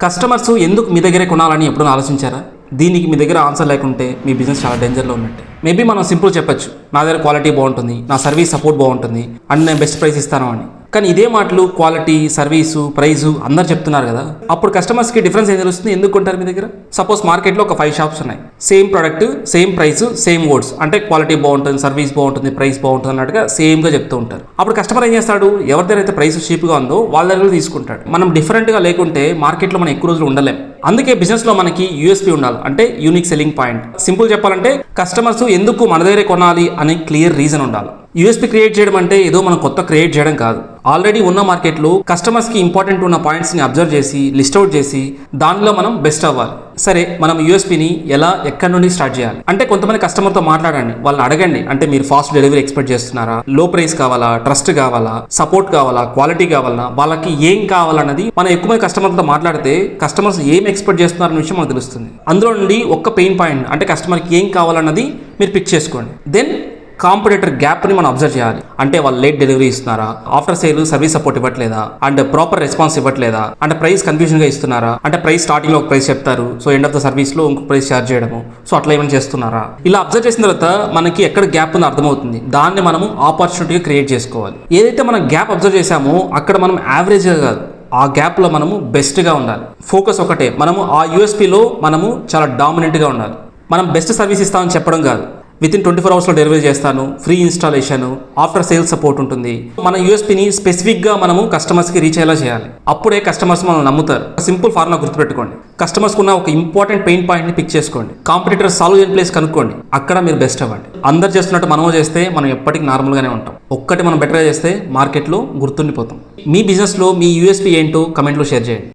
Customers ఎందుకు మీ దగ్గరే కొనాలని ఎప్పుడూ ఆలోచించారా? దీనికి మీ దగ్గర ఆన్సర్ లేకుంటే మీ బిజినెస్ చాలా డేంజర్లో ఉన్నట్టే. మేబీ మనం సింపుల్ చెప్పొచ్చు, నా దగ్గర క్వాలిటీ బాగుంటుంది, నా సర్వీస్ సపోర్ట్ బాగుంటుంది అండ్ నేను బెస్ట్ ప్రైస్ ఇస్తాను అని. కానీ ఇదే మాటలు క్వాలిటీ, సర్వీసు, ప్రైజు అందరు చెప్తున్నారు కదా, అప్పుడు కస్టమర్స్కి డిఫరెన్స్ ఏం తెలుస్తుంది? ఎందుకు కొంటారు మీ దగ్గర? సపోజ్ మార్కెట్లో ఒక 5 షాప్స్ ఉన్నాయి, same product, same price, same words, అంటే క్వాలిటీ బాగుంటుంది, సర్వీస్ బాగుంటుంది, ప్రైస్ బాగుంటుంది అన్నట్టుగా సేమ్గా చెప్తూ ఉంటారు. అప్పుడు కస్టమర్ ఏం చేస్తాడు? ఎవరి దగ్గర అయితే ప్రైస్ చీప్గా ఉందో వాళ్ళ దగ్గర తీసుకుంటాడు. మనం డిఫరెంట్గా లేకుంటే మార్కెట్లో మనం ఎక్కువ రోజులు ఉండలేం. అందుకే బిజినెస్లో మనకి యూఎస్పీ ఉండాలి, అంటే యూనిక్ సెల్లింగ్ పాయింట్. సింపుల్ చెప్పాలంటే కస్టమర్స్ ఎందుకు మన దగ్గరే కొనాలి అనే క్లియర్ రీజన్ ఉండాలి. యూఎస్పీ క్రియేట్ చేయడం అంటే ఏదో మనం కొత్త క్రియేట్ చేయడం కాదు. ఆల్రెడీ ఉన్న మార్కెట్లో కస్టమర్స్కి ఇంపార్టెంట్ ఉన్న పాయింట్స్ని అబ్జర్వ్ చేసి లిస్ట్ అవుట్ చేసి దానిలో మనం బెస్ట్ అవ్వాలి. సరే, మనం యూఎస్పీని ఎలా, ఎక్కడి నుండి స్టార్ట్ చేయాలి అంటే, కొంతమంది కస్టమర్తో మాట్లాడండి, వాళ్ళని అడగండి. అంటే మీరు ఫాస్ట్ డెలివరీ ఎక్స్పెక్ట్ చేస్తున్నారా, లో ప్రైస్ కావాలా, ట్రస్ట్ కావాలా, సపోర్ట్ కావాలా, క్వాలిటీ కావాలా, వాళ్ళకి ఏం కావాలన్నది మనం ఎక్కువ మంది కస్టమర్తో మాట్లాడితే కస్టమర్స్ ఏం ఎక్స్పెక్ట్ చేస్తున్నారన్న విషయం మనకు తెలుస్తుంది. అందులో నుండి ఒక్క పెయిన్ పాయింట్ అంటే కస్టమర్కి ఏం కావాలన్నది మీరు పిక్ చేసుకోండి. దెన్ కాంపిటేటర్ గ్యాప్ని మనం అబ్జర్వ్ చేయాలి. అంటే వాళ్ళు లేట్ డెలివరీ ఇస్తున్నారా, ఆఫ్టర్ సేల్ సర్వీస్ సపోర్ట్ ఇవ్వట్లేదా, అండ్ ప్రాపర్ రెస్పాన్స్ ఇవ్వట్లేదా, అంటే ప్రైస్ కన్ఫ్యూజన్గా ఇస్తున్నారా, అంటే ప్రైస్ స్టార్టింగ్లో ఒక ప్రైస్ చెప్తారు, సో ఎండ్ ఆఫ్ ద సర్వీస్లో ఇంకొక ప్రైస్ ఛార్జ్ చేయడము, సో అట్లా ఏమైనా చేస్తున్నారా? ఇలా అబ్జర్వ్ చేసిన తర్వాత మనకి ఎక్కడ గ్యాప్ ఉందో అర్థమవుతుంది. దాన్ని మనము ఆపర్చునిటీగా క్రియేట్ చేసుకోవాలి. ఏదైతే మనం గ్యాప్ అబ్జర్వ్ చేసామో అక్కడ మనం యావరేజ్గా కాదు, ఆ గ్యాప్లో మనము బెస్ట్గా ఉండాలి. ఫోకస్ ఒకటే, మనము ఆ యూఎస్పీలో మనము చాలా డామినెంట్గా ఉండాలి. మనం బెస్ట్ సర్వీస్ ఇస్తామని చెప్పడం కాదు, వితిన్ 24 అవర్స్లో డెలివరీ చేస్తాను, free installation, after sale support ఉంటుంది. మన యూఎస్పీని స్పెసిఫిక్గా మనము కస్టమర్స్కి రీచ్ అయ్యేలా చేయాలి. అప్పుడే కస్టమర్స్ మనల్ని నమ్ముతారు. సింపుల్ ఫార్ములా గుర్తుపెట్టుకోండి. కస్టమర్స్కి ఉన్న ఒక ఇంపార్టెంట్ పెయిన్ పాయింట్ని పిక్ చేసుకోండి, కాంపిటీటర్ సాల్వ్ చేయని ప్లేస్ కనుక్కోండి, అక్కడ మీరు బెస్ట్ అవ్వండి. అందరు చేస్తున్నట్టు మనము చేస్తే మనం ఎప్పటికీ నార్మల్గానే ఉంటాం. ఒక్కటి మనం బెటర్గా చేస్తే మార్కెట్లో గుర్తుండిపోతాం. మీ బిజినెస్లో మీ యూఎస్పీ ఏంటో కమెంట్లో షేర్ చేయండి.